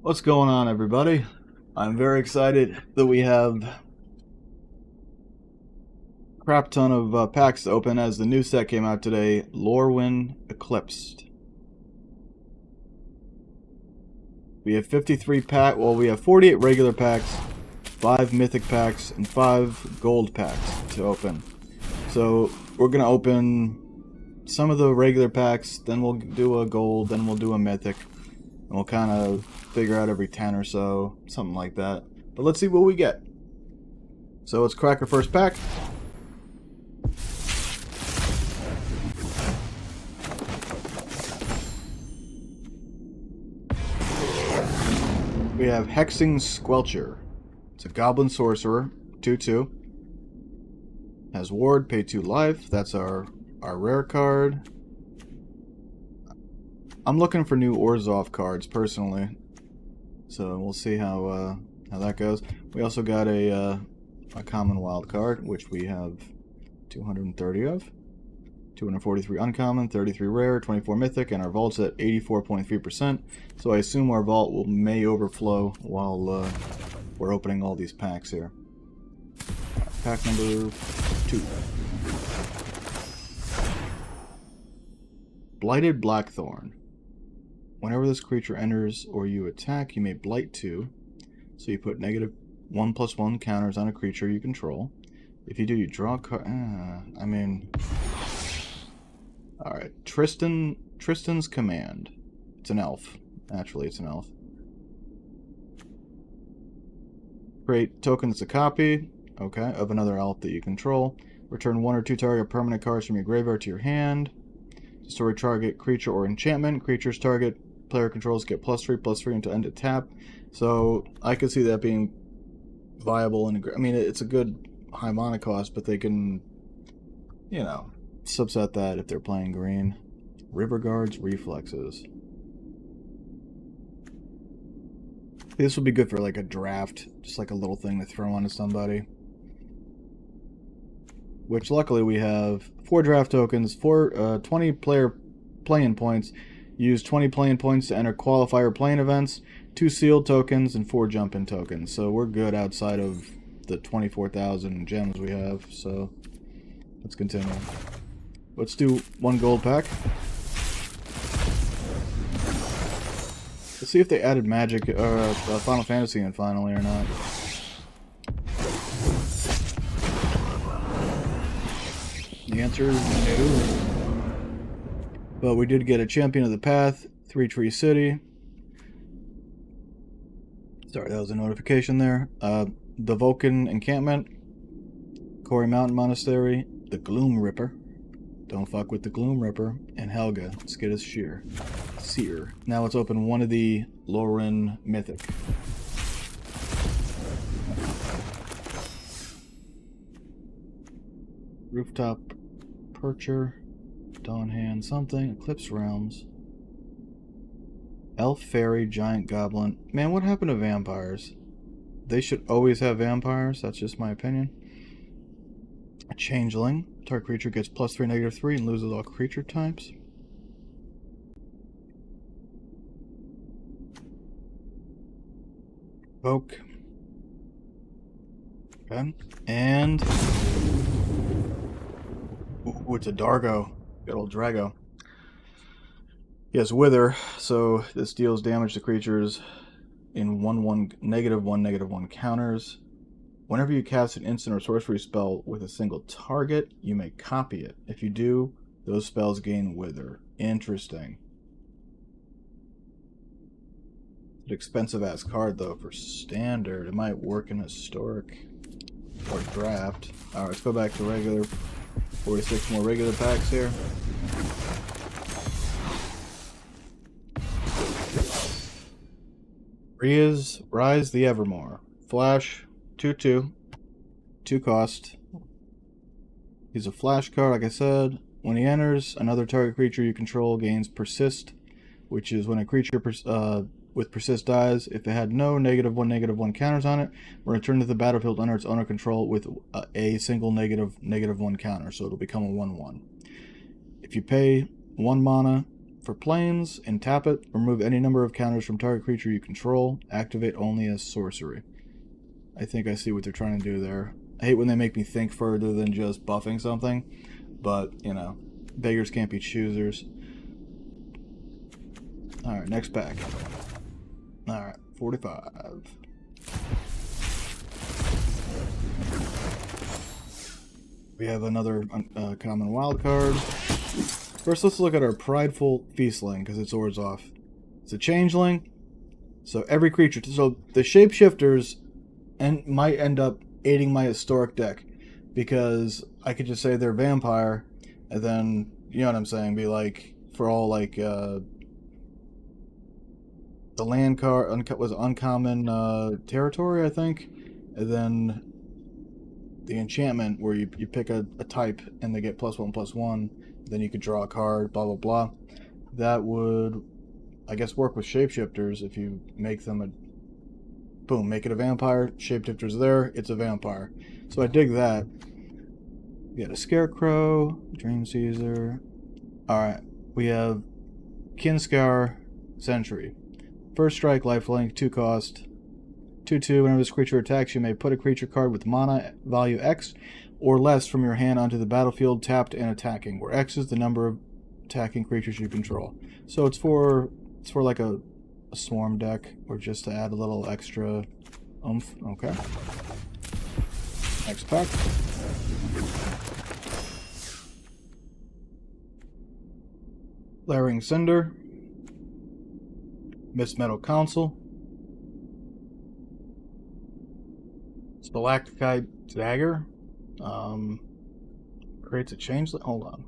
What's going on, everybody? I'm very excited that we have a crap ton of packs to open as the new set came out today, Lorwyn Eclipsed. We have 53 we have 48 regular packs, 5 mythic packs, and 5 gold packs to open. So we're going to open some of the regular packs, then we'll do a gold, then we'll do a mythic. And we'll kind of figure out every 10 or so, something like that. But let's see what we get. So let's crack our first pack. We have Hexing Squelcher. It's a Goblin Sorcerer, 2/2. Has Ward, pay 2 life. That's our rare card. I'm looking for new Orzhov cards personally, so we'll see how that goes. We also got a common wild card, which we have 230 of, 243 uncommon, 33 rare, 24 mythic, and our vault's at 84.3%. So I assume our vault may overflow while we're opening all these packs here. Pack number 2. Blighted Blackthorn. Whenever this creature enters or you attack, you may blight 2. So you put -1/1 counters on a creature you control. If you do, you draw a card. Alright. Tristan's Command. It's an elf. Naturally, it's an elf. Create token that's a copy, okay, of another elf that you control. Return 1 or 2 target permanent cards from your graveyard to your hand. Destroy target creature or enchantment. Creatures target player controls get +3/+3 until end of tap. So I could see that being viable. And I mean, it's a good high mana cost, but they can, you know, subset that if they're playing green. River Guard's Reflexes. This would be good for like a draft, just like a little thing to throw onto somebody. Which luckily we have 4 draft tokens, 20 player play-in points. Use 20 play-in points to enter qualifier play-in events, 2 sealed tokens, and 4 jump-in tokens. So we're good outside of the 24,000 gems we have. So let's continue. Let's do 1 gold pack. Let's see if they added Magic or Final Fantasy in finally or not. The answer is no. But we did get a Champion of the Path, 3 Tree City. Sorry, that was a notification there. The Vulcan Encampment, Quarry Mountain Monastery, the Gloom Ripper. Don't fuck with the Gloom Ripper. And Helga, Skittish Seer. Now let's open one of the Lorwyn Mythic. Rooftop Percher, Dawn Hand something, Eclipse Realms, Elf, Fairy, Giant Goblin. Man, what happened to vampires? They should always have vampires, that's just my opinion. A Changeling. Target creature gets +3, -3 and loses all creature types. Evoke. Okay. And ooh, it's a Dargo. Good old Drago. He has Wither, so this deals damage to creatures in -1/-1 counters. Whenever you cast an instant or sorcery spell with a single target, you may copy it. If you do, those spells gain Wither. Interesting. It's an expensive ass card though for standard. It might work in historic or draft. Alright, let's go back to regular. 46 more regular packs here. Rise the Evermore. Flash, 2/2. 2 cost. He's a flash card, like I said. When he enters, another target creature you control gains Persist, which is when a creature with Persist dies. If it had no -1/-1 counters on it, will return to the battlefield under its owner control with a single -1 counter, so it'll become a 1/1. If you pay 1 mana for planes and tap it. Remove any number of counters from target creature you control. Activate only as sorcery. I think I see what they're trying to do there. I hate when they make me think further than just buffing something, but, you know, beggars can't be choosers. Alright, next pack. Alright, 45. We have another common wild card. First, let's look at our Prideful Feastling, because it's Orzhov. It's a changeling, so every creature... So the shapeshifters might end up aiding my historic deck, because I could just say they're vampire, and then, you know what I'm saying, be like, for all, like, the land card was uncommon territory, I think, and then the enchantment where you pick a type and they get +1/+1, then you could draw a card, blah blah blah. That would, I guess, work with shapeshifters if you make them a boom, make it a vampire, shapeshifter's there, it's a vampire. So I dig that. We got a Scarecrow, Dream Caesar. Alright, we have Kinscour Sentry. First strike, lifelink, 2 cost. 2/2, whenever this creature attacks, you may put a creature card with mana value X or less from your hand onto the battlefield, tapped and attacking, where X is the number of attacking creatures you control. So it's for like a swarm deck, or just to add a little extra oomph. Okay. Next pack. Layering Cinder. Mist Metal Council. Stalactite Dagger. Creates a changeling. Hold on.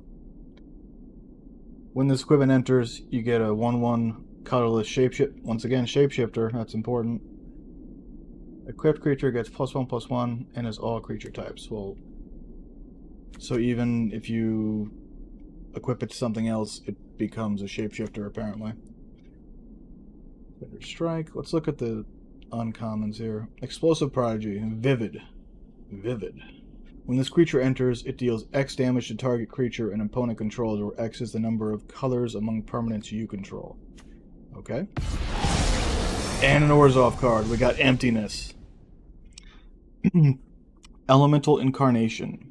When this equipment enters, you get a 1/1 colorless shapeshift. Once again, shapeshifter. That's important. Equipped creature gets +1/+1 and is all creature types. Well, so even if you equip it to something else, it becomes a shapeshifter apparently. Strike. Let's look at the uncommons here. Explosive Prodigy. Vivid. When this creature enters, it deals X damage to target creature an opponent controls, where X is the number of colors among permanents you control. Okay. And an Orzhov card. We got Emptiness. Elemental Incarnation.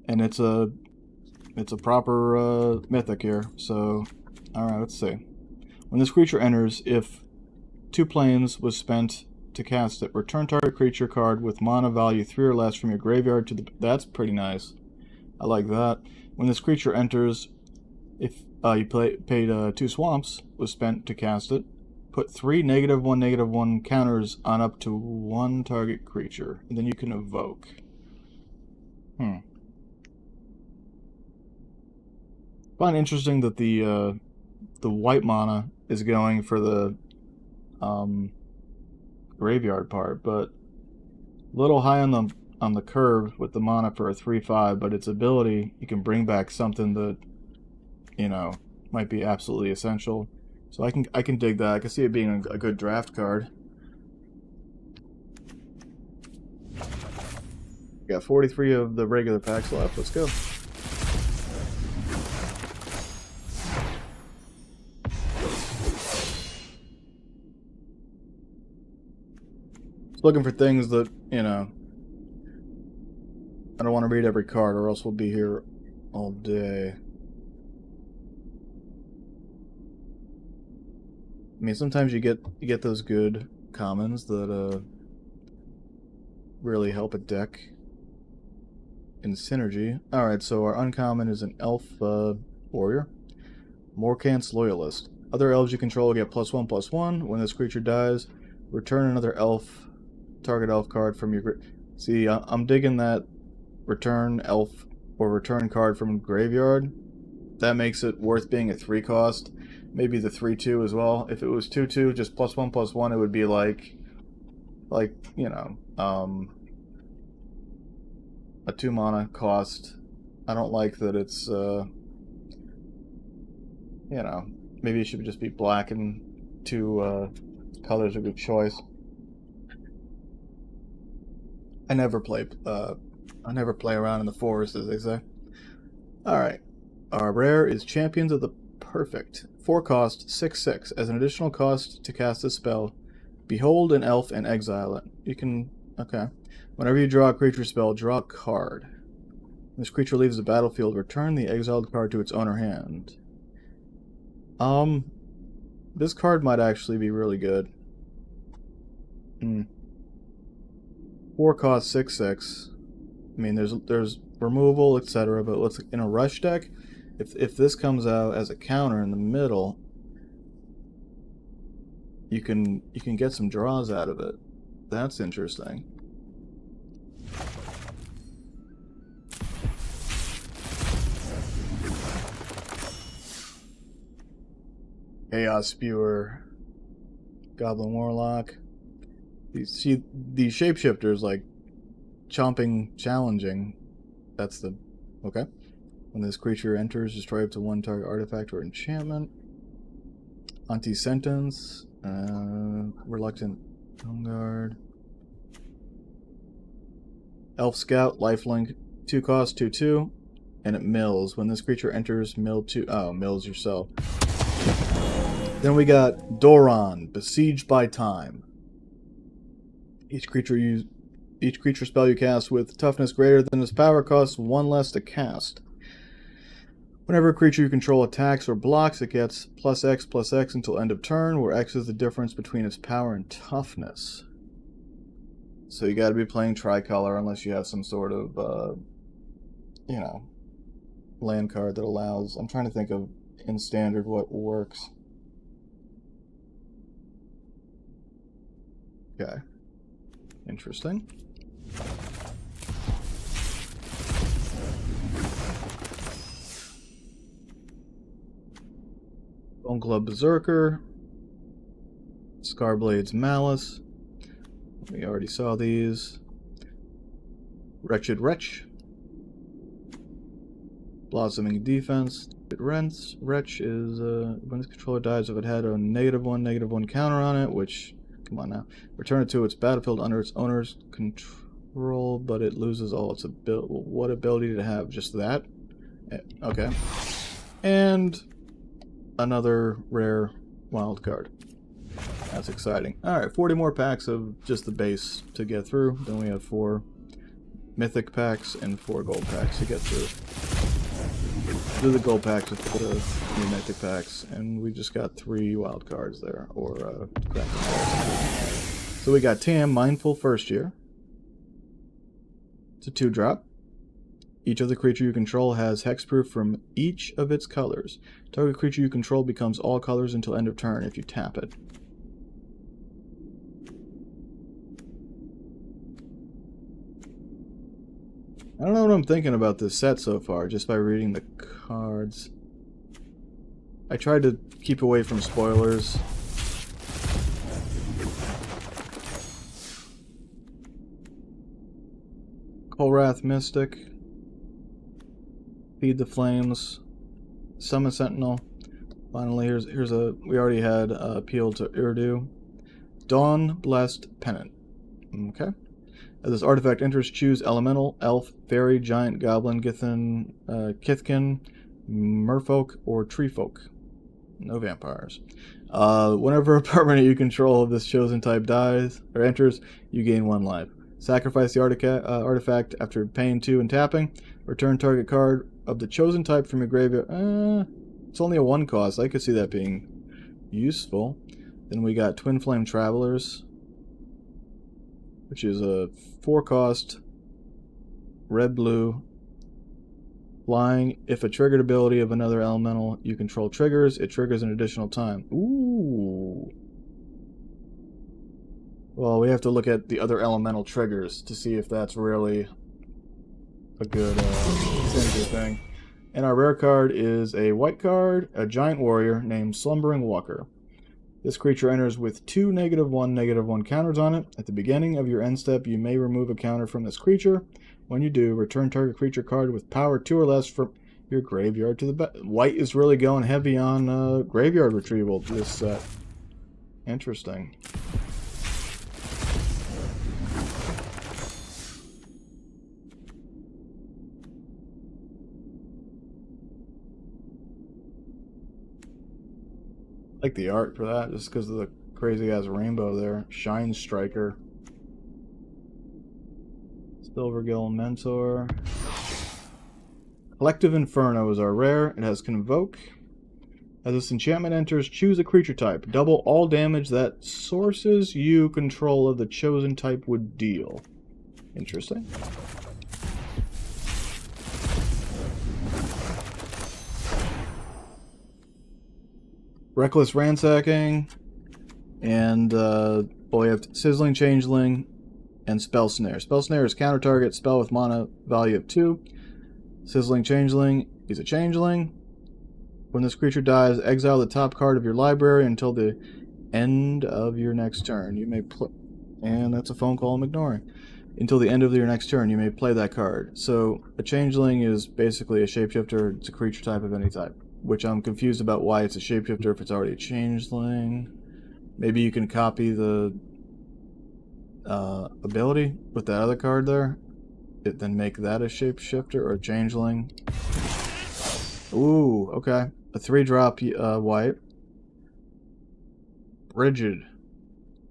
And it's a proper mythic here. So, alright, let's see. When this creature enters, if 2 planes was spent to cast it, return target creature card with mana value 3 or less from your graveyard to the... That's pretty nice. I like that. When this creature enters, if you paid 2 swamps, was spent to cast it, put 3 -1/-1 counters on up to 1 target creature, and then you can evoke. Find interesting that the white mana is going for the graveyard part, but a little high on the curve with the mana for a 3/5, but its ability, you can bring back something that, you know, might be absolutely essential. So I can dig that. I can see it being a good draft card. We got 43 of the regular packs left. Let's go. Looking for things that, you know, I don't want to read every card or else we'll be here all day. I mean, sometimes you get those good commons that really help a deck in synergy. Alright, so our uncommon is an elf warrior. Morkant's Loyalist. Other elves you control get +1/+1. When this creature dies, return another target elf card from your... See, I'm digging that return elf or return card from graveyard. That makes it worth being a 3 cost. Maybe the 3/2 as well. If it was 2/2, just +1/+1, it would be like, you know, a 2 mana cost. I don't like that it's, you know, maybe it should just be black and 2 colors of your choice. I never play around in the forest, as they say. Alright. Our rare is Champions of the Perfect. 4 cost, 6/6. As an additional cost to cast this spell, behold an elf and exile it. You can... okay. Whenever you draw a creature spell, draw a card. When this creature leaves the battlefield, return the exiled card to its owner hand. This card might actually be really good. 4 cost, 6/6. I mean, there's removal, etc. But let's, in a rush deck, if this comes out as a counter in the middle, you can get some draws out of it. That's interesting. Chaos Spewer, Goblin Warlock. You see these shapeshifters like chomping, challenging. That's the... okay. When this creature enters, destroy up to 1 target artifact or enchantment. Anti-sentence. Reluctant Guard. Elf Scout, lifelink, 2 cost, 2/2, and it mills. When this creature enters, mill 2. Oh, mills yourself. Then we got Doran, Besieged by Time. Each creature spell you cast with toughness greater than its power costs 1 less to cast. Whenever a creature you control attacks or blocks, it gets +X/+X until end of turn, where X is the difference between its power and toughness. So you gotta be playing Tricolor unless you have some sort of, you know, land card that allows... I'm trying to think of, in Standard, what works. Okay. Interesting. Bone Club Berserker. Scarblade's Malice. We already saw these. Wretched Wretch. Blossoming Defense. It rents. Wretch is, when this controller dies, if it had a -1/-1 counter on it, which... come on now. Return it to its battlefield under its owner's control, but it loses all its ability. What ability did it have? Just that? Okay. And another rare wild card. That's exciting. Alright, 40 more packs of just the base to get through. Then we have 4 mythic packs and 4 gold packs to get through. Do the gold packs with the new mythic packs, and we just got 3 wild cards there, or so we got Tam, Mindful First Year. It's a 2-drop. Each of the creature you control has hexproof from each of its colors. Target creature you control becomes all colors until end of turn if you tap it. I don't know what I'm thinking about this set so far, just by reading the cards. I tried to keep away from spoilers. Kolrath Mystic. Feed the Flames. Summon Sentinel. Finally, here's a... we already had Appeal to Urdu. Dawn Blessed Pennant. Okay. As this artifact enters, choose Elemental, Elf, Fairy, Giant, Goblin, Githkin, Merfolk, or Treefolk. No vampires. Whenever a permanent you control of this chosen type dies or enters, you gain 1 life. Sacrifice the artifact after paying 2 and tapping. Return target card of the chosen type from your graveyard. It's only a 1 cost. I could see that being useful. Then we got Twin Flame Travelers, which is a 4 cost, red-blue, flying. If a triggered ability of another elemental you control triggers, it triggers an additional time. Ooh. Well, we have to look at the other elemental triggers to see if that's really a good synergy thing. And our rare card is a white card, a giant warrior named Slumbering Walker. This creature enters with 2 -1/-1 counters on it. At the beginning of your end step, you may remove a counter from this creature. When you do, return target creature card with power 2 or less from your graveyard to the White is really going heavy on graveyard retrieval this set. Interesting. like the art for that, just because of the crazy ass rainbow there. Shine Striker. Silvergill Mentor. Collective Inferno is our rare. It has Convoke. As this enchantment enters, choose a creature type. Double all damage that sources you control of the chosen type would deal. Interesting. Reckless Ransacking. And we have Sizzling Changeling and Spell Snare. Spell Snare is counter target spell with mana value of 2. Sizzling Changeling is a changeling. When this creature dies, exile the top card of your library until the end of your next turn. You may play, and that's a phone call I'm ignoring. Until the end of your next turn, you may play that card. So a changeling is basically a shapeshifter. It's a creature type of any type, which I'm confused about why it's a shapeshifter if it's already a changeling. Maybe you can copy the ability with that other card there, then make that a shapeshifter or a changeling. Ooh, okay. A 3-drop white. Brigid.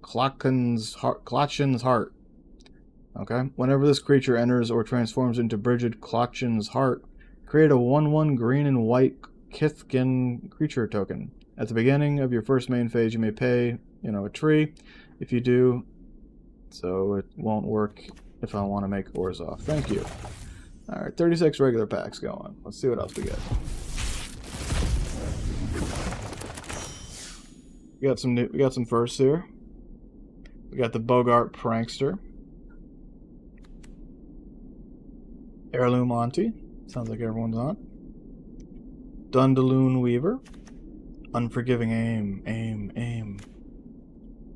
Klotchin's Heart. Okay. Whenever this creature enters or transforms into Brigid Klotchin's Heart, create a 1/1 green and white Kithkin creature token. At the beginning of your first main phase, you may pay, a tree. If you do, so it won't work if I want to make Orzhov. Thank you. Alright, 36 regular packs going. Let's see what else we get. We got some firsts here. We got the Bogart Prankster. Heirloom Auntie. Sounds like everyone's on. Dundaloon Weaver. Unforgiving Aim.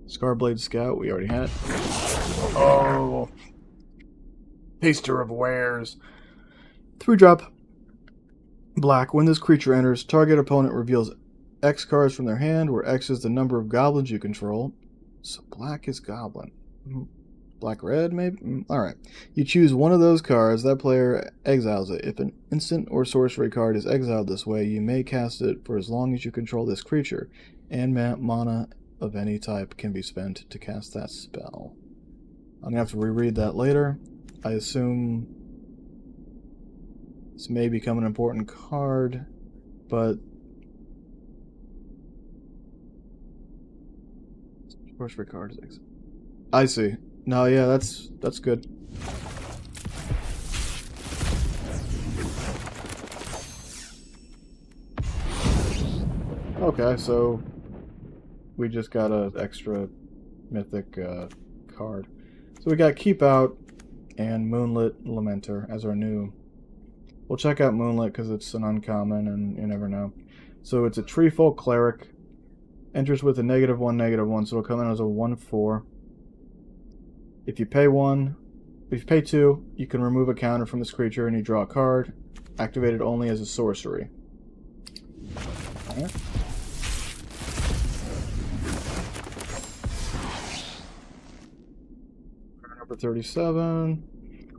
Scarblade Scout, we already had. Oh! Taster of Wares. 3-drop. Black. When this creature enters, target opponent reveals X cards from their hand, where X is the number of goblins you control. So black is goblin. Black-red, maybe? Alright. You choose one of those cards, that player exiles it. If an instant or sorcery card is exiled this way, you may cast it for as long as you control this creature, and mana of any type can be spent to cast that spell. I'm going to have to reread that later. I assume this may become an important card, but sorcery card is exiled. I see. No, yeah, that's good. Okay, so we just got an extra mythic card. So we got Keep Out and Moonlit Lamenter as our new. We'll check out Moonlit because it's an uncommon and you never know. So it's a Treefolk Cleric. Enters with a -1/-1, so it'll come in as a 1/4. If you pay 2, you can remove a counter from this creature and you draw a card. Activate it only as a sorcery. Alright. Number 37.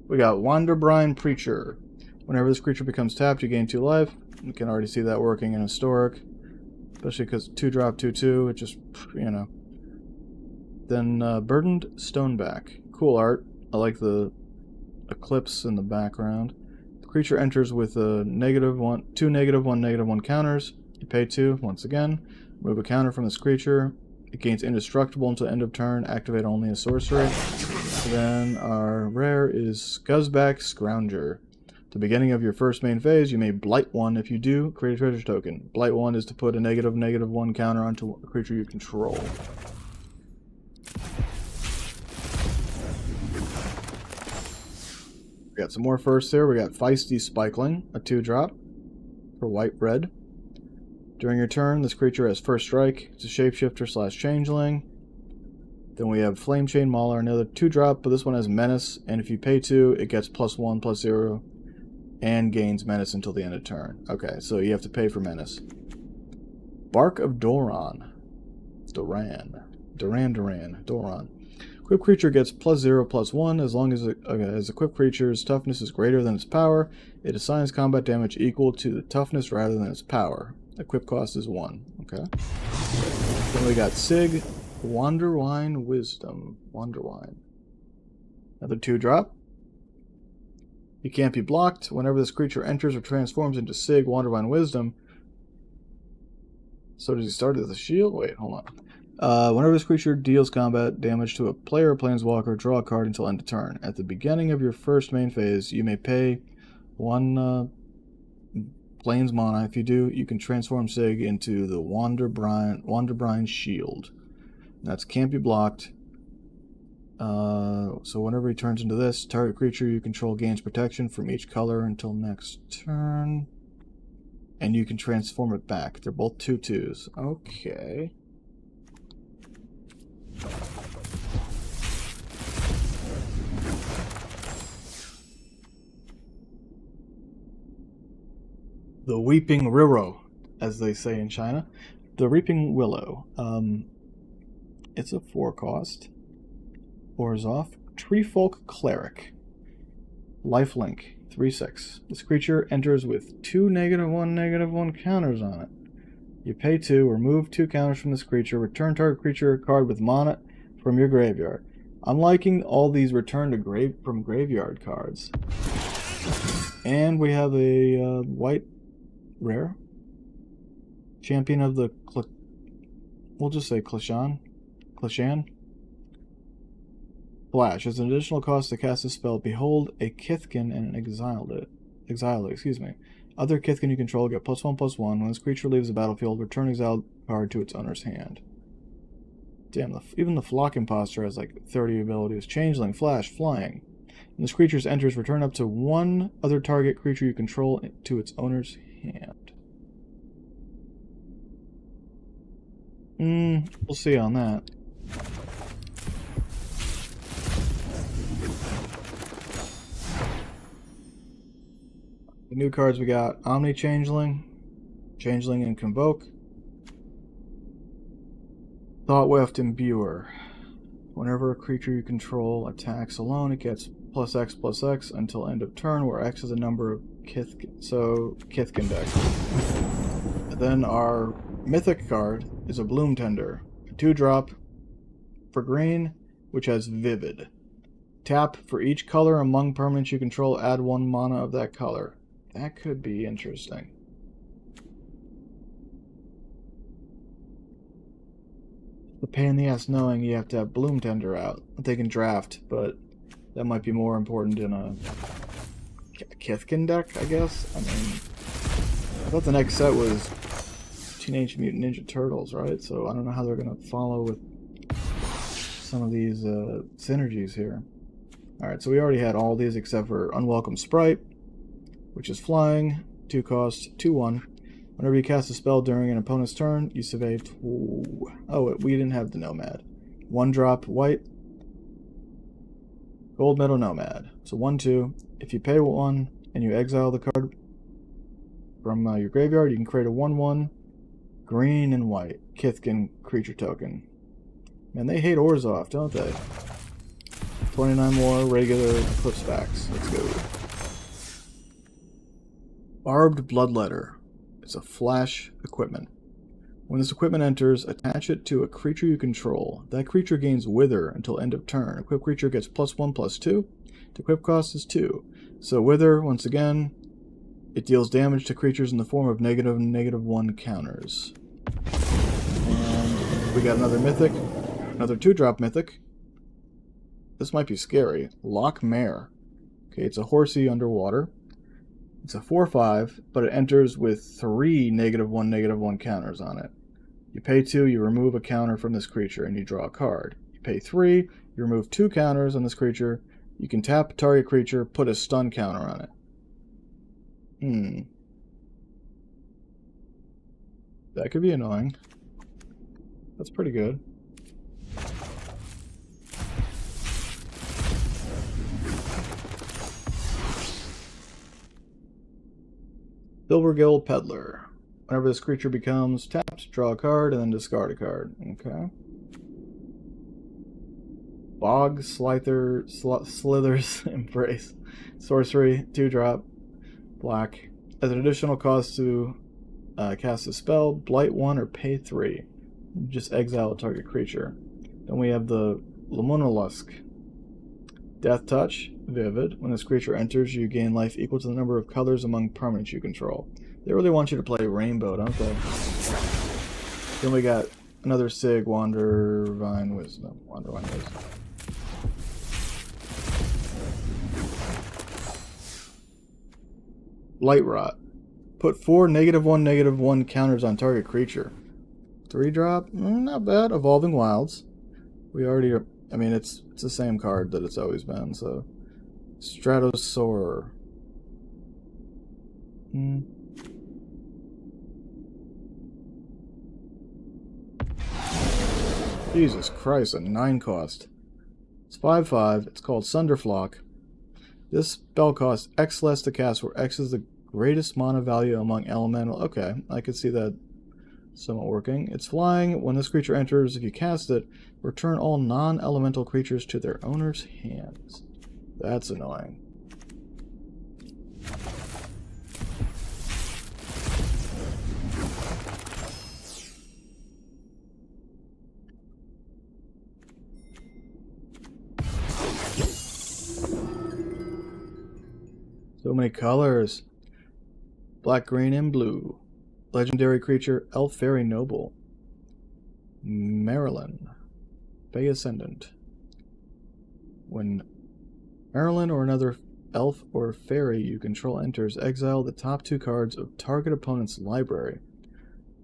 We got Wanderbrine Preacher. Whenever this creature becomes tapped, you gain 2 life. You can already see that working in Historic. Especially because 2-drop 2/2, it just, Then Burdened Stoneback. Cool art. I like the eclipse in the background. The creature enters with a two -1/-1 counters. You pay 2 once again. Remove a counter from this creature. It gains indestructible until end of turn. Activate only a sorcery. Then our rare is Scuzzback Scrounger. At the beginning of your first main phase, you may Blight 1. If you do, create a treasure token. Blight 1 is to put a -1 counter onto a creature you control. We got some more firsts here. We got Feisty Spikeling, a 2-drop for white-red. During your turn, this creature has first strike. It's a shapeshifter/changeling. Then we have Flame Chain Mauler, another 2-drop, but this one has Menace, and if you pay 2, it gets +1/+0 and gains Menace until the end of turn. Okay, so you have to pay for Menace. Bark of Doran. Doran. Equipped creature gets +0/+1 as long as equipped creature's toughness is greater than its power. It assigns combat damage equal to the toughness rather than its power. Equip cost is 1. Okay. Then we got Sig, Wanderwine Wisdom. Wanderwine. Another 2-drop. You can't be blocked. Whenever this creature enters or transforms into Sig, Wanderwine Wisdom. So does he start as a shield? Wait, hold on. Whenever this creature deals combat damage to a player or planeswalker, draw a card until end of turn. At the beginning of your first main phase, you may pay 1 Plains mana. If you do, you can transform Sig into the Wanderbrine Shield. That's can't be blocked. So whenever he turns into this, target creature you control gains protection from each color until next turn. And you can transform it back. They're both 2/2s. Okay. The Weeping Willow, as they say in China. The Weeping Willow. It's a 4-cost. Orzhov. Treefolk Cleric. Lifelink. 3/6. This creature enters with 2 -1/-1 counters on it. You pay 2, remove 2 counters from this creature, return target creature card with mana from your graveyard. I'm liking all these return to from graveyard cards. And we have a white rare. Champion of the we'll just say Clashan. Flash. As an additional cost to cast a spell, behold a Kithkin and exile it. Excuse me. Other Kithkin you control get +1/+1. When this creature leaves the battlefield, return exiled card to its owner's hand. Damn, even the Flock Imposter has like 30 abilities. Changeling, Flash, Flying. When this creature enters, return up to 1 other target creature you control to its owner's hand. We'll see on that. The new cards we got Omni Changeling, Changeling and Convoke, Thoughtweft Imbuer. Whenever a creature you control attacks alone, it gets +X/+X until end of turn, where X is a number of Kithkin. So, Kithkin deck. And then our Mythic card is a Bloom Tender. A 2-drop for green, which has Vivid. Tap for each color among permanents you control, add 1 mana of that color. That could be interesting. The pain in the ass knowing you have to have Bloom Tender out. They can draft, but that might be more important in a Kithkin deck, I guess. I mean, I thought the next set was Teenage Mutant Ninja Turtles, right? So I don't know how they're going to follow with some of these synergies here. Alright, so we already had all these except for Unwelcome Sprite, which is flying, 2 cost, 2/1. Whenever you cast a spell during an opponent's turn, you survey 2. Oh, we didn't have the Nomad. 1-drop, white, Gold Metal Nomad. So 1/2. If you pay 1 and you exile the card from your graveyard, you can create a 1/1, green and white, Kithkin creature token. Man, they hate Orzhov, don't they? 29 more regular Eclipse backs. Let's go. Barbed Bloodletter. It's a flash equipment. When this equipment enters, attach it to a creature you control. That creature gains Wither until end of turn. Equipped creature gets +1/+2. The equip cost is 2. So Wither, once again, it deals damage to creatures in the form of -1 counters. And we got another mythic. Another 2-drop mythic. This might be scary. Loch Mare. Okay, it's a horsey underwater. It's a 4/5, but it enters with 3 -1/-1 counters on it. You pay 2, you remove a counter from this creature, and you draw a card. You pay 3, you remove 2 counters on this creature. You can tap target creature, put a stun counter on it. That could be annoying. That's pretty good. Silvergill Peddler. Whenever this creature becomes tapped, draw a card and then discard a card. Okay. Bog Slither's Embrace. Sorcery, 2-drop, black. As an additional cost to cast a spell, blight 1 or pay 3. Just exile a target creature. Then we have the Limonolusk. Death Touch, Vivid. When this creature enters, you gain life equal to the number of colors among permanents you control. They really want you to play Rainbow, don't they? Then we got another Sig, Wandervine Wisdom. Light Rot. Put 4 -1/-1 counters on target creature. 3-drop, not bad. Evolving Wilds. We already are, I mean, it's the same card that it's always been, so. Stratosaur. Jesus Christ, a 9 cost. It's 5/5. It's called Sunderflock. This spell costs X less to cast, where X is the greatest mana value among elemental. Okay, I could see that somewhat working. It's flying. When this creature enters, if you cast it, return all non-elemental creatures to their owner's hands. That's annoying. So many colors. Black, green, and blue. Legendary creature, Elf Fairy Noble. Marilyn. Fey Ascendant. When Marilyn or another elf or fairy you control enters, exile the top 2 cards of target opponent's library.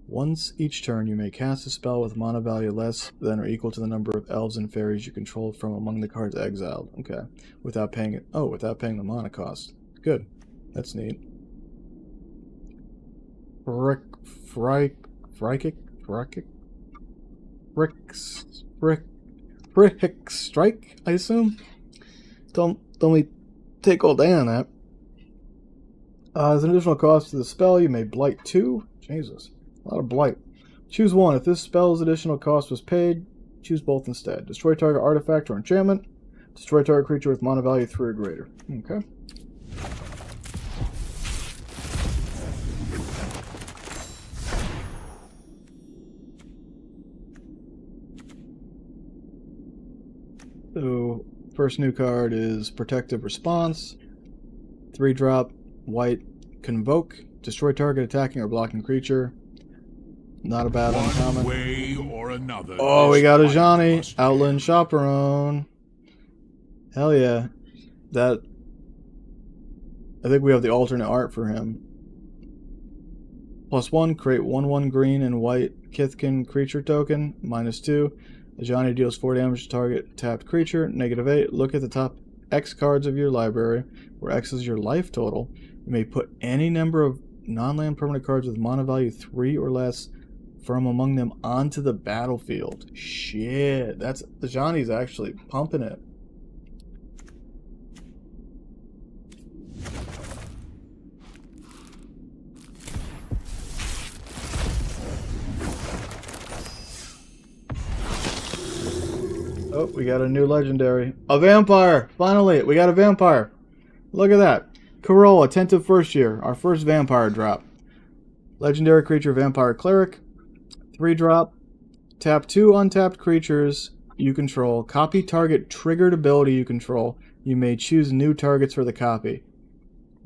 Once each turn, you may cast a spell with mana value less than or equal to the number of elves and fairies you control from among the cards exiled. Okay. Without paying it. Oh, without paying the mana cost. Good. That's neat. Frick Strike, I assume? Don't me take all day on that. As an additional cost to the spell, you may blight 2. Jesus. A lot of blight. Choose one. If this spell's additional cost was paid, choose both instead. Destroy target artifact or enchantment. Destroy target creature with mana value 3 or greater. Okay. So, first new card is Protective Response. 3-drop, white, Convoke. Destroy target attacking or blocking creature. Not a bad uncommon. Way or another, oh, we got a Johnny. Outland Chaperone. Hell yeah. That. I think we have the alternate art for him. +1, create 1/1 green and white Kithkin creature token. -2. A Johnny deals 4 damage to target tapped creature. -8. Look at the top X cards of your library, where X is your life total. You may put any number of non-land permanent cards with mana value 3 or less from among them onto the battlefield. Shit, that's the Johnny's actually pumping it. Oh, we got a new legendary. A vampire! Finally, we got a vampire. Look at that. Corolla, Attentive First Year, our first vampire drop. Legendary creature, Vampire Cleric. 3-drop. Tap 2 untapped creatures you control. Copy target triggered ability you control. You may choose new targets for the copy.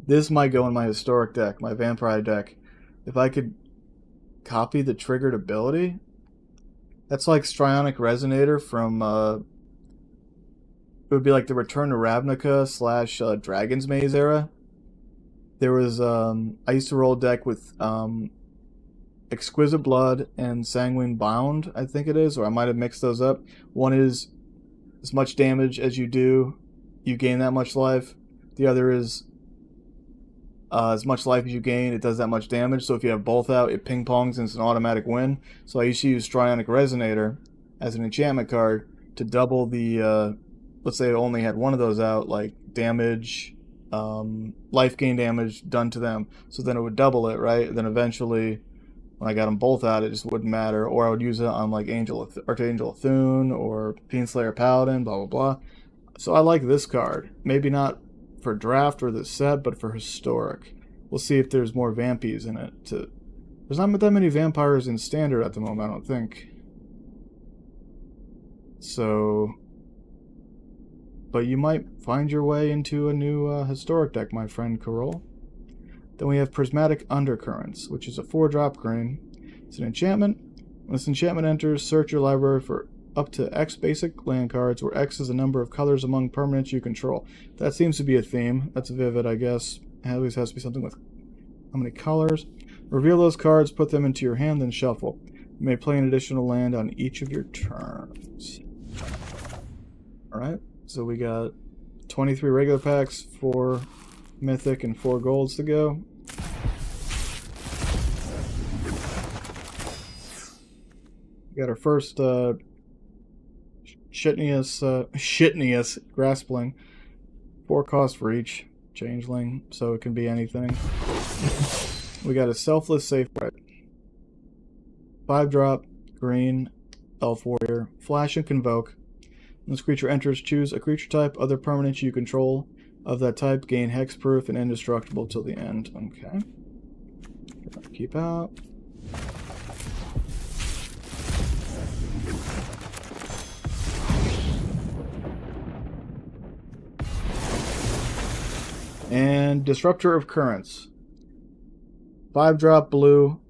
This might go in my historic deck, my vampire deck. If I could copy the triggered ability. That's like Strionic Resonator from, it would be like the Return to Ravnica / Dragon's Maze era. There was, I used to roll a deck with, Exquisite Blood and Sanguine Bound, I think it is, or I might have mixed those up. One is as much damage as you do, you gain that much life. The other is as much life as you gain, it does that much damage. So if you have both out, it ping-pongs and it's an automatic win. So I used to use Strionic Resonator as an enchantment card to double the, let's say I only had one of those out, like damage, life gain damage done to them. So then it would double it, right? Then eventually, when I got them both out, it just wouldn't matter. Or I would use it on like Archangel Thune or Fiendslayer Paladin, blah, blah, blah. So I like this card. Maybe not for draft or the set, but for historic. We'll see if there's more vampies in it to There's not that many vampires in Standard at the moment, I don't think. So... But you might find your way into a new Historic deck, my friend Carol. Then we have Prismatic Undercurrents, which is a 4-drop green. It's an enchantment. When this enchantment enters, search your library for up to X basic land cards, where X is the number of colors among permanents you control. That seems to be a theme. That's vivid, I guess. It at least has to be something with how many colors. Reveal those cards, put them into your hand, then shuffle. You may play an additional land on each of your turns. Alright, so we got 23 regular packs, 4 mythic, and 4 golds to go. We got our first Shitnius Graspling. 4 cost for each changeling, so it can be anything. We got a Selfless Safe Right. 5-drop, green, Elf Warrior. Flash and Convoke. When this creature enters, choose a creature type, other permanents you control of that type, gain hexproof and indestructible till the end. Okay. Keep out. And Disruptor of Currents. 5-drop blue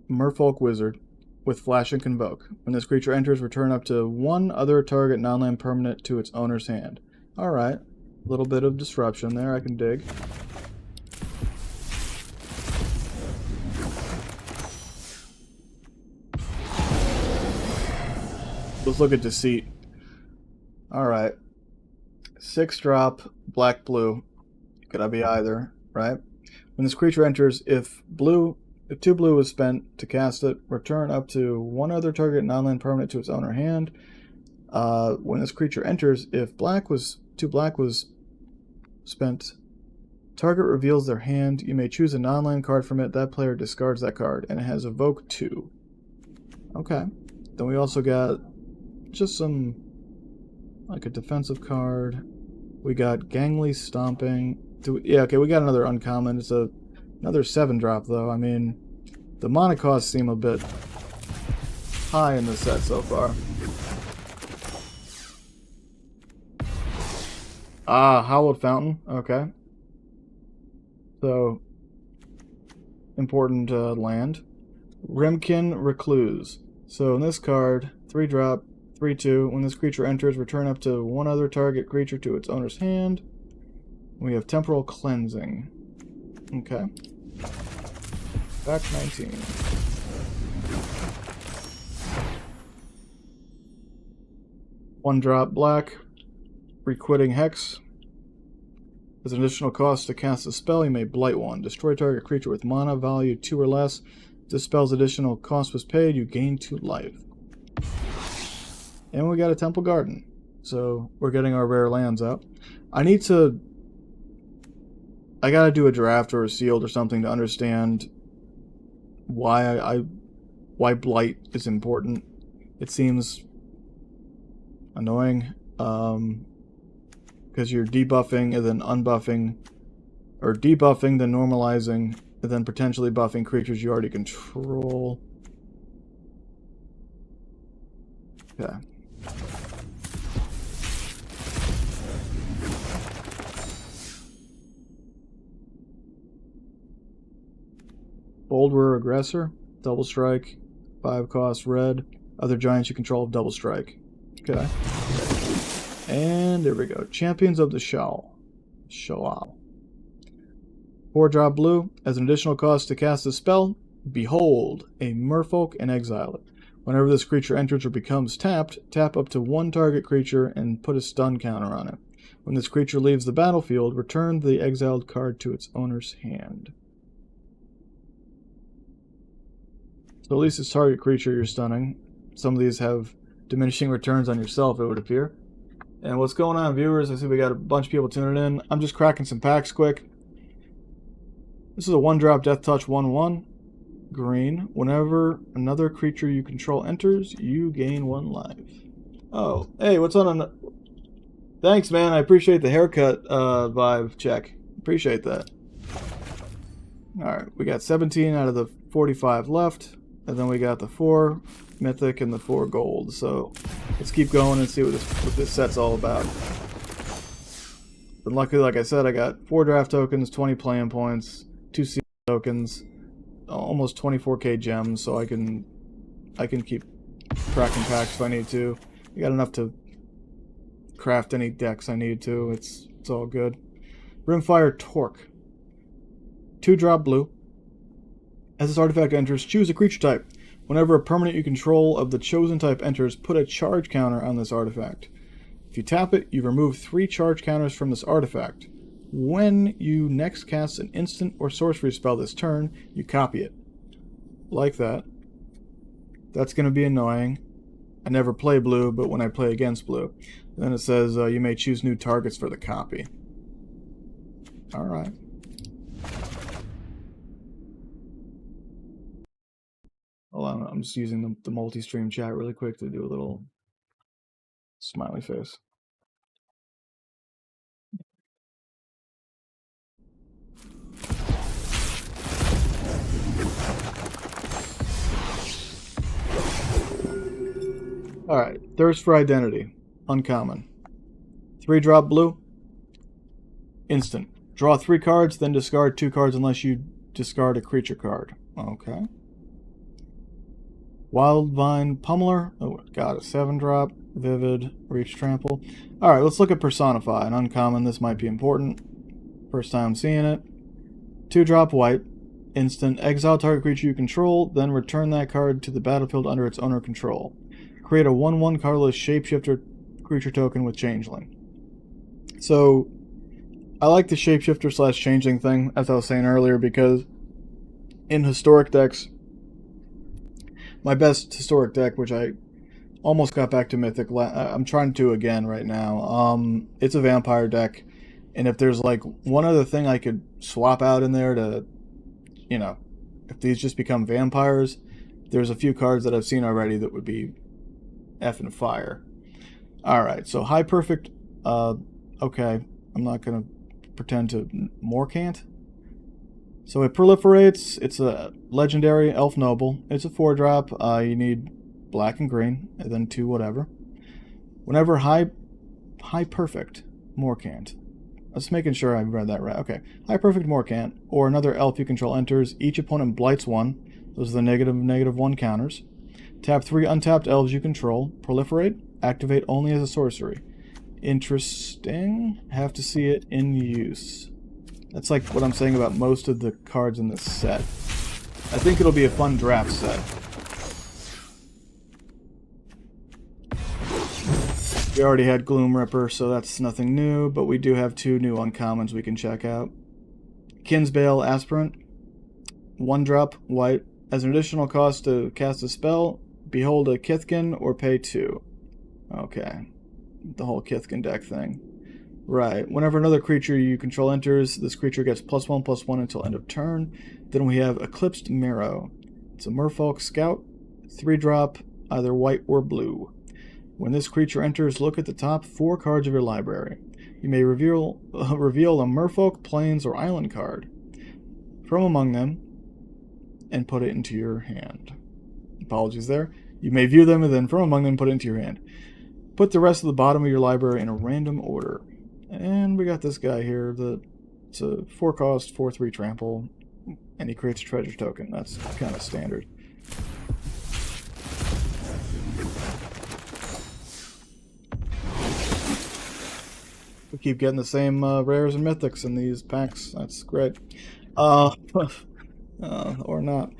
Merfolk Wizard with Flash and Convoke. When this creature enters, return up to 1 other target non-land permanent to its owner's hand. Alright. A little bit of disruption there, I can dig. Let's look at Deceit. Alright. 6-drop black blue. Could be either, right? When this creature enters, if 2 blue was spent to cast it, return up to 1 other target non-land permanent to its owner hand. When this creature enters, if 2 black was spent, target reveals their hand. You may choose a non-land card from it. That player discards that card, and it has Evoke 2. Okay. Then we also got just some, like a defensive card. We got Gangly Stomping. Yeah, okay, we got another uncommon. It's another 7-drop, though. I mean, the mana costs seem a bit high in this set so far. Ah, Hallowed Fountain. Okay. So, important land. Rimkin Recluse. So, in this card, 3-drop, 3/2. When this creature enters, return up to 1 other target creature to its owner's hand. We have Temporal Cleansing. Okay. Back 19. One drop black. Requiting Hex. As an additional cost to cast a spell, you may blight 1. Destroy target creature with mana value 2 or less. If this spell's additional cost was paid, you gain 2 life. And we got a Temple Garden. So we're getting our rare lands out. I gotta do a draft or a sealed or something to understand why blight is important. It seems annoying, because you're debuffing and then unbuffing, or debuffing then normalizing, and then potentially buffing creatures you already control. Okay. Bold Aggressor, double strike, 5 cost red. Other giants you control have double strike. Okay. And there we go. Champions of the Shao. 4-drop blue. As an additional cost to cast a spell, behold a Merfolk and exile it. Whenever this creature enters or becomes tapped, tap up to 1 target creature and put a stun counter on it. When this creature leaves the battlefield, return the exiled card to its owner's hand. So at least it's target creature you're stunning. Some of these have diminishing returns on yourself, it would appear. And what's going on, viewers? I see we got a bunch of people tuning in. I'm just cracking some packs quick. This is a 1-drop Death Touch 1/1. Green. Whenever another creature you control enters, you gain 1 life. Oh, hey, what's on? Thanks, man. I appreciate the haircut vibe check. Appreciate that. Alright, we got 17 out of the 45 left, and then we got the 4 mythic and the 4 gold. So let's keep going and see what this set's all about. But luckily, like I said, I got 4 draft tokens, 20 playing points, 2 seal tokens, almost 24k gems, so I can keep cracking packs if I need to. I got enough to craft any decks I need to. It's all good. Rimfire Torque. 2-drop blue. As this artifact enters, choose a creature type. Whenever a permanent you control of the chosen type enters, put a charge counter on this artifact. If you tap it, you remove 3 charge counters from this artifact. When you next cast an instant or sorcery spell this turn, you copy it. Like that. That's going to be annoying. I never play blue, but when I play against blue. Then it says you may choose new targets for the copy. Alright. Hold on, I'm just using the multi-stream chat really quick to do a little smiley face. Alright, Thirst for Identity. Uncommon. 3-drop blue. Instant. Draw 3 cards, then discard 2 cards unless you discard a creature card. Okay. Wildvine Pummeler. Oh, got a 7-drop. Vivid. Reach Trample. Alright, let's look at Personify. An uncommon, this might be important. First time seeing it. 2-drop white. Instant. Exile target creature you control, then return that card to the battlefield under its owner control. Create a 1/1 colorless shapeshifter creature token with Changeling. So, I like the shapeshifter / changeling thing, as I was saying earlier, because in historic decks, my best historic deck, which I almost got back to Mythic, I'm trying to again right now, it's a vampire deck, and if there's like one other thing I could swap out in there to, you know, if these just become vampires, there's a few cards that I've seen already that would be effing fire. Alright, so High Perfect, okay, I'm not going to pretend to Morcant. So it proliferates, it's a legendary Elf Noble, it's a 4-drop, you need black and green, and then 2 whatever. Whenever High Perfect Morcant, let's making sure I read that right, okay. High Perfect Morcant, or another elf you control enters, each opponent blights 1, those are the -1 counters. Tap 3 untapped elves you control, proliferate, activate only as a sorcery. Interesting. Have to see it in use. That's like what I'm saying about most of the cards in this set. I think it'll be a fun draft set. We already had Gloom Ripper, so that's nothing new, but we do have 2 new uncommons we can check out. Kinsbale Aspirant. 1-drop, white. As an additional cost to cast a spell, behold a Kithkin or pay 2. Okay. The whole Kithkin deck thing. Right. Whenever another creature you control enters, this creature gets +1/+1 until end of turn. Then we have Eclipsed Marrow. It's a Merfolk Scout. 3-drop, either white or blue. When this creature enters, look at the top 4 cards of your library. You may reveal a Merfolk, Plains, or Island card from among them and put it into your hand. Apologies there. You may view them and then from among them put it into your hand. Put the rest of the bottom of your library in a random order. And we got this guy here that it's a 4-cost, 4/3 trample, and he creates a treasure token. That's kind of standard. We keep getting the same rares and mythics in these packs. That's great. Or not.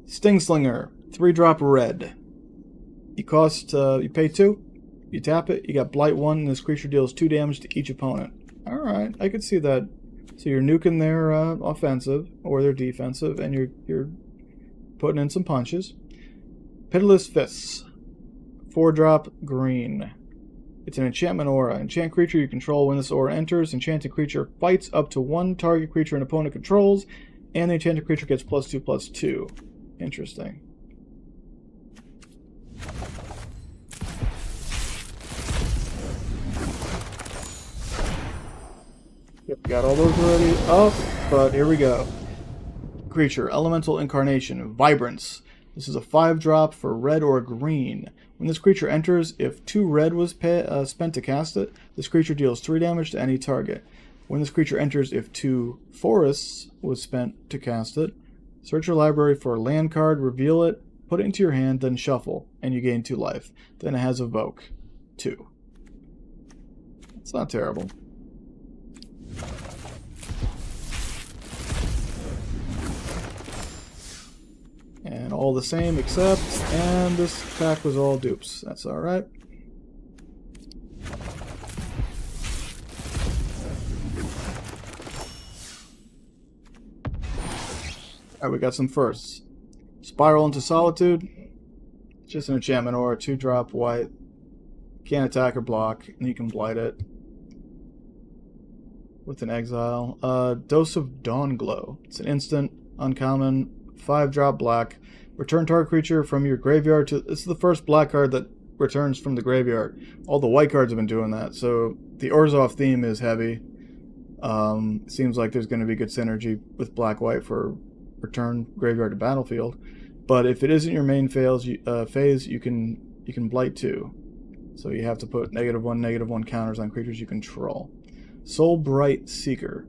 Stingslinger, 3-drop red. You pay 2. You tap it, you got Blight 1, and this creature deals 2 damage to each opponent. Alright, I could see that. So you're nuking their offensive, or their defensive, and you're putting in some punches. Pitiless Fists. 4-drop green. It's an enchantment aura. Enchant creature you control. When this aura enters, enchanted creature fights up to 1 target creature an opponent controls, and the enchanted creature gets +2/+2. Interesting. Yep, got all those already up, but here we go. creature, Elemental Incarnation, Vibrance. This is a 5-drop for red or green. When this creature enters, if 2 red was spent to cast it, this creature deals 3 damage to any target. When this creature enters, if 2 forests was spent to cast it, search your library for a land card, reveal it, put it into your hand, then shuffle, and you gain 2 life. Then it has Evoke 2. It's not terrible. And all the same except, and this pack was all dupes. That's alright. Alright, we got some firsts. Spiral into Solitude. Just an enchantment or a 2-drop white. Can't attack or block, and you can blight it with an exile. Dose of Dawnglow. It's an instant, uncommon, 5-drop black. Return target creature from your graveyard to... This is the first black card that returns from the graveyard. All the white cards have been doing that, so the Orzhov theme is heavy. Seems like there's going to be good synergy with black-white for return graveyard to battlefield. But if it isn't your main phase, you can blight 2. So you have to put -1/-1 counters on creatures you control. Soulbright Seeker.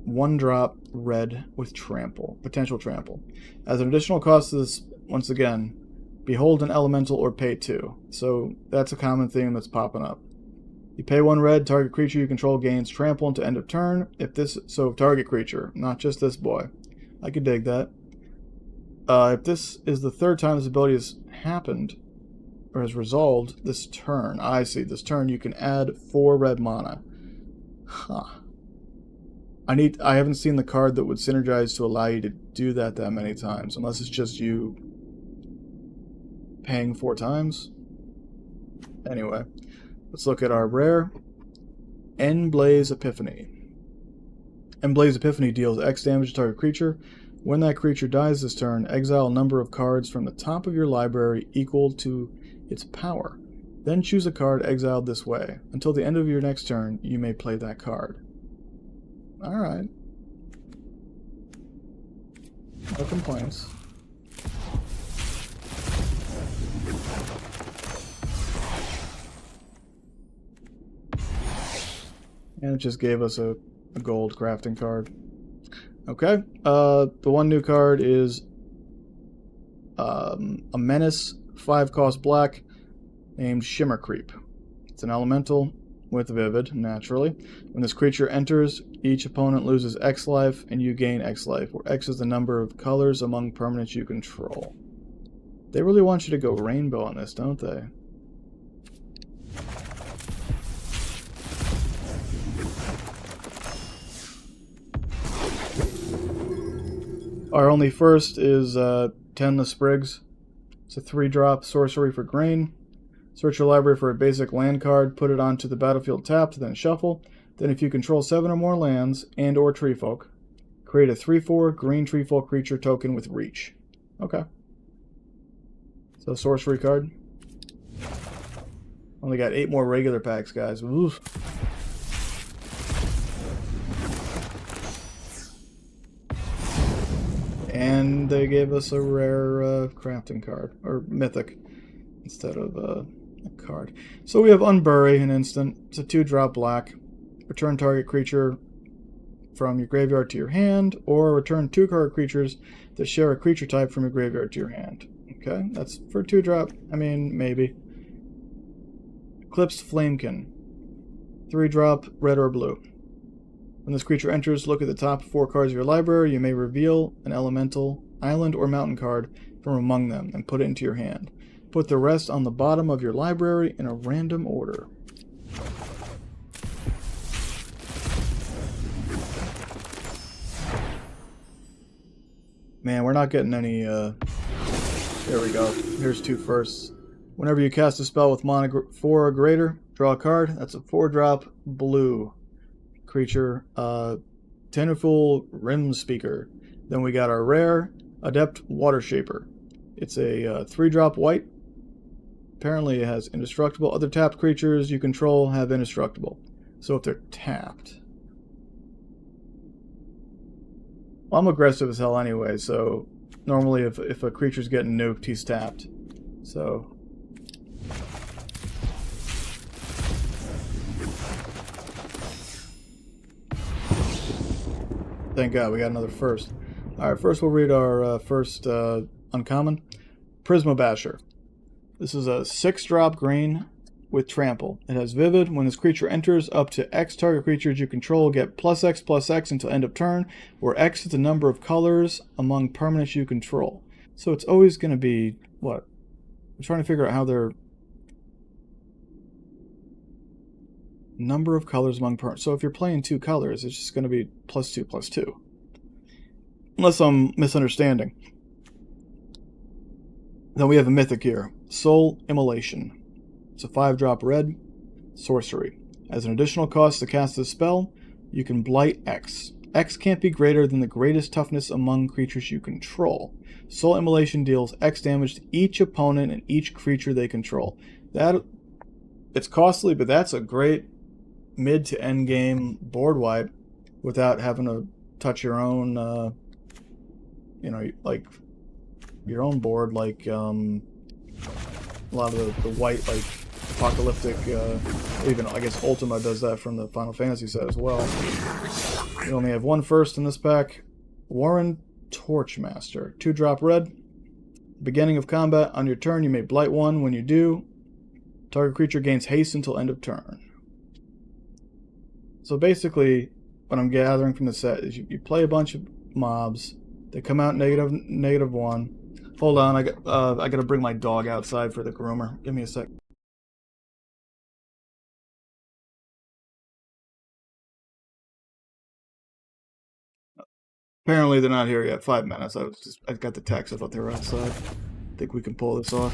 1-drop red with trample. Potential trample. As an additional cost to this, once again, behold an elemental or pay 2. So that's a common theme that's popping up. You pay 1 red, target creature you control gains trample until end of turn. So target creature, not just this boy. I could dig that. If this is the 3rd time this ability has happened, or has resolved this turn, I see, this turn you can add 4 red mana. Huh. I haven't seen the card that would synergize to allow you to do that many times, unless it's just you paying 4 times. Anyway, let's look at our rare. Endblaze Epiphany. Endblaze Epiphany deals X damage to target creature. When that creature dies this turn, exile a number of cards from the top of your library equal to its power. Then choose a card exiled this way. Until the end of your next turn, you may play that card. Alright. No complaints. And it just gave us a gold crafting card. Okay. The one new card is a Menace, 5-cost black, named Shimmer Creep. It's an elemental with Vivid, naturally. When this creature enters, each opponent loses X life, and you gain X life, where X is the number of colors among permanents you control. They really want you to go rainbow on this, don't they? Our only first is Tend the Sprigs. It's a 3-drop sorcery for green. Search your library for a basic land card, put it onto the battlefield tapped, then shuffle. Then if you control 7 or more lands and or treefolk, create a 3/4 green treefolk creature token with reach. Okay. So sorcery card. Only got 8 more regular packs, guys. Oof. And they gave us a rare crafting card, or mythic, instead of a card. So we have Unbury, an instant. It's a 2-drop black. Return target creature from your graveyard to your hand, or return 2 card creatures that share a creature type from your graveyard to your hand. Okay, that's for 2-drop. I mean, maybe. Eclipsed Flamekin. 3-drop, red or blue. When this creature enters, look at the top 4 cards of your library. You may reveal an elemental, island, or mountain card from among them and put it into your hand. Put the rest on the bottom of your library in a random order. Man, we're not getting any, there we go. Here's 2 firsts. Whenever you cast a spell with mana 4 or greater, draw a card. That's a 4-drop blue creature, Tenuful Rim Speaker. Then we got our rare, Adept Water Shaper. It's a 3-drop white. Apparently it has indestructible. Other tapped creatures you control have indestructible. So if they're tapped. Well, I'm aggressive as hell anyway, so normally if a creature's getting nuked, he's tapped. So thank God we got another first. Alright, first we'll read our first uncommon. Prisma Basher. This is a 6-drop green with trample. It has vivid. When this creature enters, up to X target creatures you control get +X/+X until end of turn, where X is the number of colors among permanents you control. So it's always going to be, what? I'm trying to figure out how they're... Number of colors among permanents. So if you're playing 2 colors, it's just going to be +2/+2. Unless I'm misunderstanding. Then we have a mythic here. Soul Immolation. It's a 5-drop red sorcery. As an additional cost to cast this spell, you can blight X. X can't be greater than the greatest toughness among creatures you control. Soul Immolation deals X damage to each opponent and each creature they control. It's costly, but that's a great mid to end game board wipe without having to touch your own, like your own board, like a lot of the white, like apocalyptic, even I guess Ultima does that from the Final Fantasy set as well. We only have one first in this pack. Warren Torchmaster, 2-drop red. Beginning of combat, on your turn you may blight 1. When you do, target creature gains haste until end of turn. So basically, what I'm gathering from the set is you play a bunch of mobs. They come out -1. Hold on, I gotta bring my dog outside for the groomer. Give me a sec. Apparently they're not here yet. 5 minutes. I got the text. I thought they were outside. Think we can pull this off.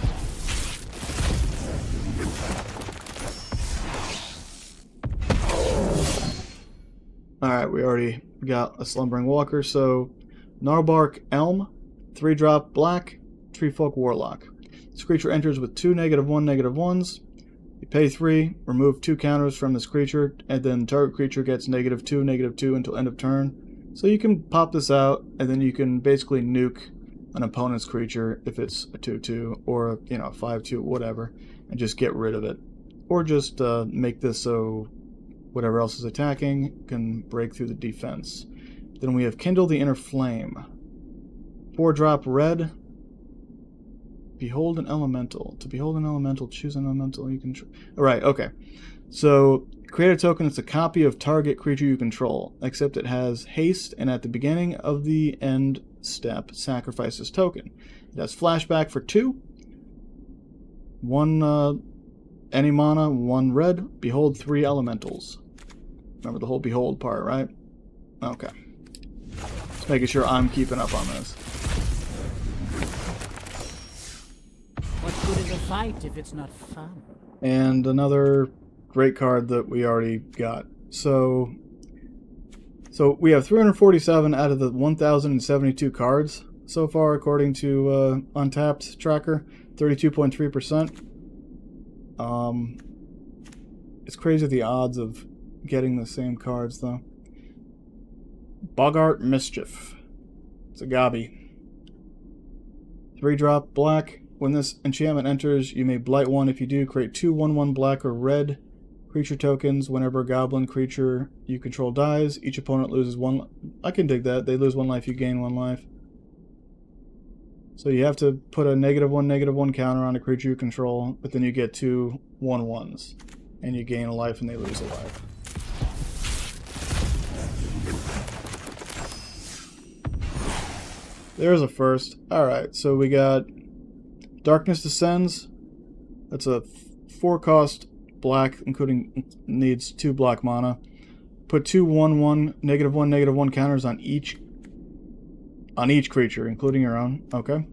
Alright, we already got a Slumbering Walker, so Gnarlbark Elm, 3-drop black, Treefolk Warlock. This creature enters with 2 -1/-1s. You pay 3, remove 2 counters from this creature, and then target creature gets -2, -2 until end of turn. So you can pop this out, and then you can basically nuke an opponent's creature if it's a 2/2 or a 5/2, whatever, and just get rid of it. Or just make this so whatever else is attacking can break through the defense. Then we have Kindle the Inner Flame. 4-drop red. Behold an elemental. To behold an elemental, choose an elemental you control. Alright, okay. So, create a token that's a copy of target creature you control, except it has haste, and at the beginning of the end step, sacrifice this token. It has flashback for 2. 1 any mana, 1 red. Behold 3 elementals. Remember the whole behold part, right? Okay. Just making sure I'm keeping up on this. What good is a fight if it's not fun? And another great card that we already got. So we have 347 out of the 1,072 cards so far, according to Untapped Tracker, 32.3%. It's crazy the odds of getting the same cards, though. Boggart Mischief. It's a Gabi. 3-drop black. When this enchantment enters, you may blight 1. If you do, create 2 1/1 black or red creature tokens. Whenever a goblin creature you control dies, each opponent loses 1. I can dig that. They lose 1 life, you gain 1 life. So you have to put a -1/-1 counter on a creature you control, but then you get 2 1/1s. And you gain a life and they lose a life. There's a first. Alright, so we got Darkness Descends. That's a 4-cost black, including needs 2 black mana. Put 2 1/1 -1/-1 counters on each creature, including your own. Okay.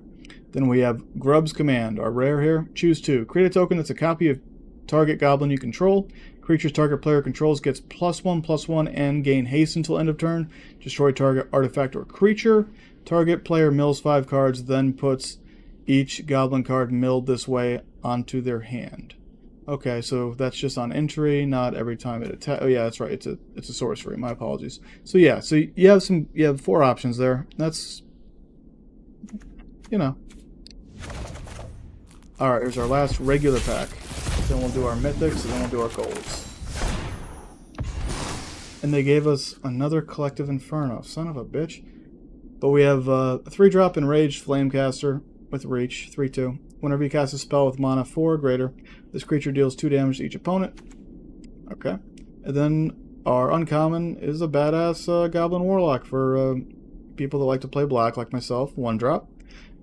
Then we have Grub's Command, our rare here. Choose 2. Create a token that's a copy of target goblin you control. Creature's target player controls gets +1/+1 and gain haste until end of turn. Destroy target artifact or creature. Target player mills 5 cards, then puts each goblin card milled this way onto their hand. Okay, so that's just on entry, not every time it attacks. Oh yeah, that's right. It's a sorcery. My apologies. So yeah, so you have 4 options there. That's, you know. All right, here's our last regular pack. Then we'll do our mythics, and then we'll do our golds. And they gave us another Collective Inferno. Son of a bitch. But we have a 3-drop Enraged Flamecaster with Reach, 3/2. Whenever you cast a spell with mana 4 or greater, this creature deals 2 damage to each opponent. Okay. And then our uncommon is a badass Goblin Warlock for people that like to play black, like myself. 1-drop.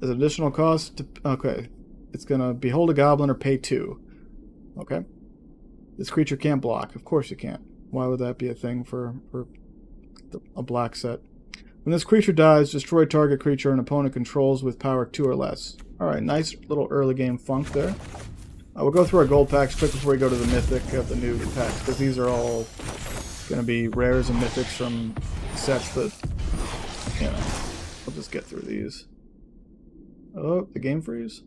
As an additional cost, okay. It's going to behold a goblin or pay 2. Okay. This creature can't block. Of course you can't. Why would that be a thing for a black set? When this creature dies, destroy target creature an opponent controls with power 2 or less. Alright, nice little early game funk there. We'll go through our gold packs quick before we go to the mythic of the new packs, because these are all going to be rares and mythics from sets that, you know, we'll just get through these. Oh, the game freeze?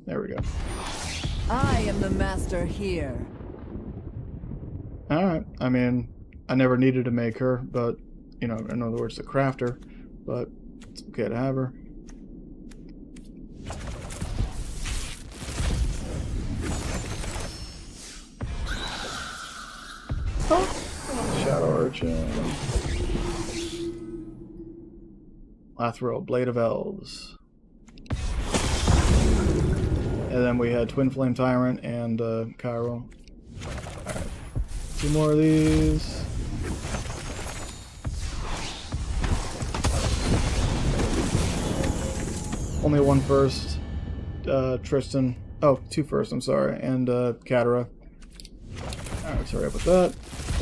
There we go. I am the master here. Alright, I mean, I never needed to make her, but, you know, in other words, the crafter, but it's okay to have her. Oh. Shadow Urchin. Lathril, Blade of Elves. And then we had Twin Flame Tyrant and Cairo. Alright. 2 more of these. Only 1 first. Tristan. Oh, 2 first, I'm sorry. And Katara. Alright, sorry about that.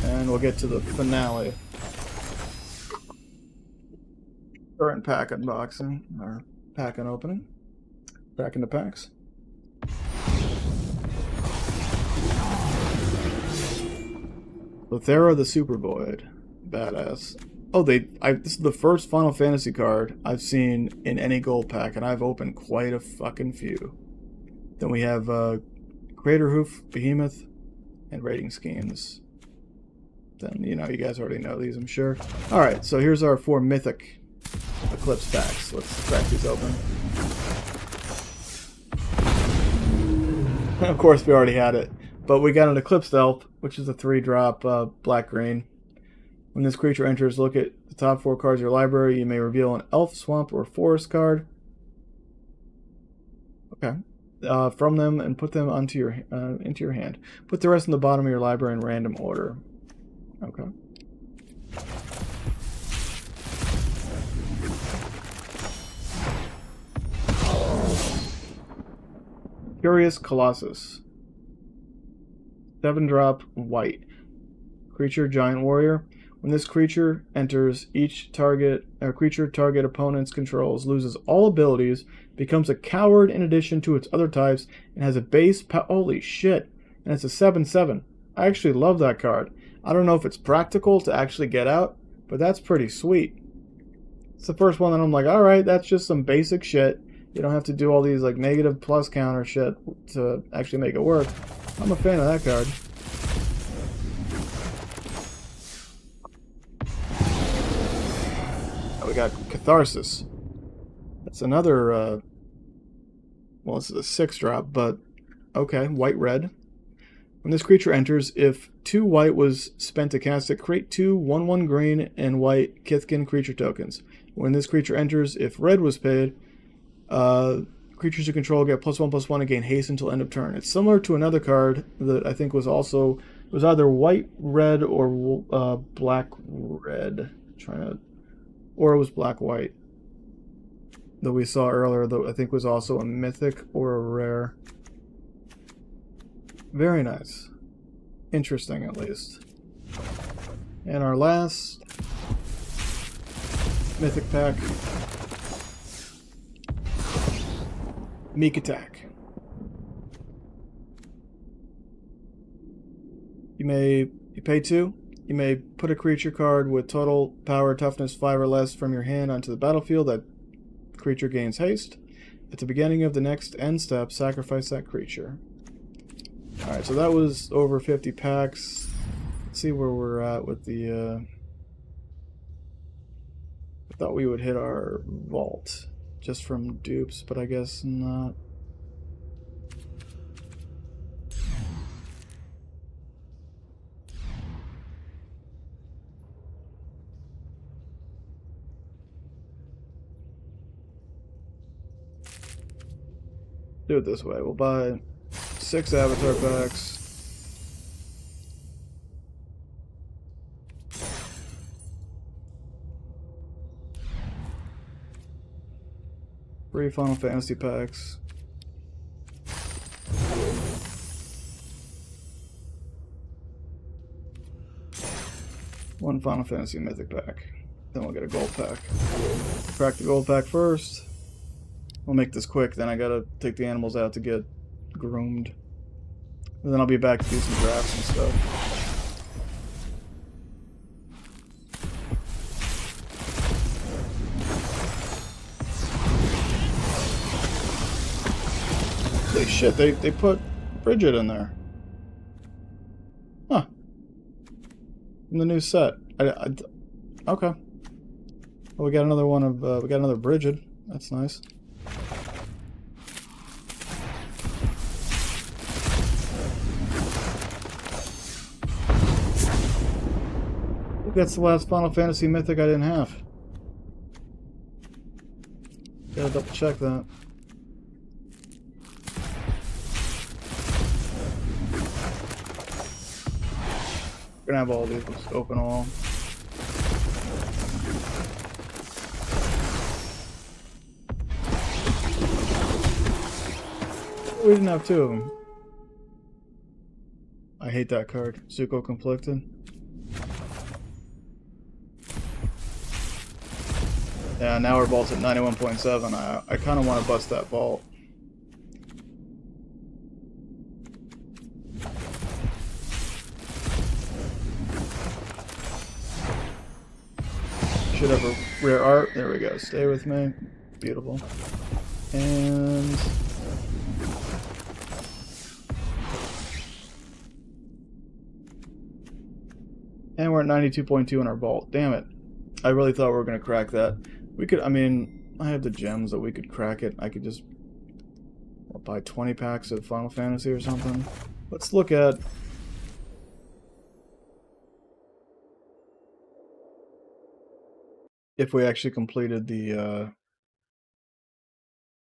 And we'll get to the finale. Current pack unboxing. Or pack opening. Back into packs. Lothera the Super Void. Badass. Oh, this is the first Final Fantasy card I've seen in any gold pack, and I've opened quite a fucking few. Then we have Craterhoof, Behemoth, and Rating Schemes. Then, you know, you guys already know these, I'm sure. Alright, so here's our 4 Mythic Eclipse packs. Let's crack these open. Of course, we already had it. But we got an Eclipsed Elf, which is a 3-drop black-green. When this creature enters, look at the top 4 cards of your library. You may reveal an Elf, Swamp, or Forest card. Okay. From them and put them onto your into your hand. Put the rest in the bottom of your library in random order. Okay. Curious Colossus. 7-drop white. Creature Giant Warrior. When this creature enters, each target opponent's controls loses all abilities, becomes a coward in addition to its other types, and has a base holy shit. And it's a 7/7. I actually love that card. I don't know if it's practical to actually get out, but that's pretty sweet. It's the first one that I'm like, alright, that's just some basic shit. You don't have to do all these like negative plus counter shit to actually make it work. I'm a fan of that card. We got Catharsis. That's another, well, this is a 6-drop, but okay, white-red. When this creature enters, if 2 white was spent to cast it, create 2 1/1 green and white Kithkin creature tokens. When this creature enters, if red was paid, creatures you control get +1/+1 and gain haste until end of turn. It's similar to another card that I think was also, it was either white-red or black-red. Or it was black-white that we saw earlier, that I think was also a mythic or a rare. Very nice. Interesting, at least. And our last mythic pack. Meek Attack. You pay 2. You may put a creature card with total power toughness 5 or less from your hand onto the battlefield. That creature gains haste. At the beginning of the next end step, sacrifice that creature. Alright, so that was over 50 packs. Let's see where we're at with the, I thought we would hit our vault just from dupes, but I guess not. Do it this way. We'll buy 6 avatar packs. Three Final Fantasy packs. One Final Fantasy Mythic pack. Then we'll get a gold pack. Crack the gold pack first. We'll make this quick, then I gotta take the animals out to get groomed. And then I'll be back to do some drafts and stuff. Holy shit, they put Bridget in there. Huh. In the new set. Okay. Well, we got another one of, we got another Bridget. That's nice. That's the last Final Fantasy Mythic I didn't have. Gotta double check that. We're gonna have all these. Let's open all. We didn't have 2 of them. I hate that card. Zuko Conflicted. Yeah, now our vault's at 91.7. I kind of want to bust that vault. Should have a rare art. There we go. Stay with me. Beautiful. And we're at 92.2 in our vault. Damn it. I really thought we were going to crack that. We could, I mean, I have the gems that we could crack it. I could just buy 20 packs of Final Fantasy or something. Let's look at... if we actually completed the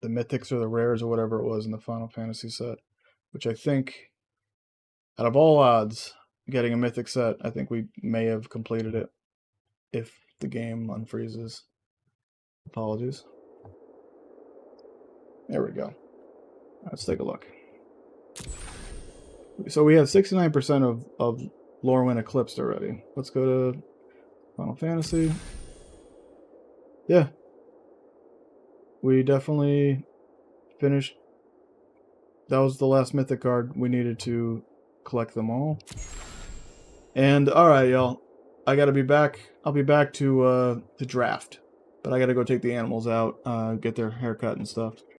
mythics or the rares or whatever it was in the Final Fantasy set. Which I think, out of all odds, getting a mythic set, I think we may have completed it. If the game unfreezes. Apologies. There we go. Let's take a look. So we have 69% of Lorwyn Eclipsed already. Let's go to Final Fantasy. Yeah. We definitely finished. That was the last mythic card. We needed to collect them all. And alright, y'all. I gotta be back. I'll be back to draft. But I gotta go take the animals out, get their haircut and stuff.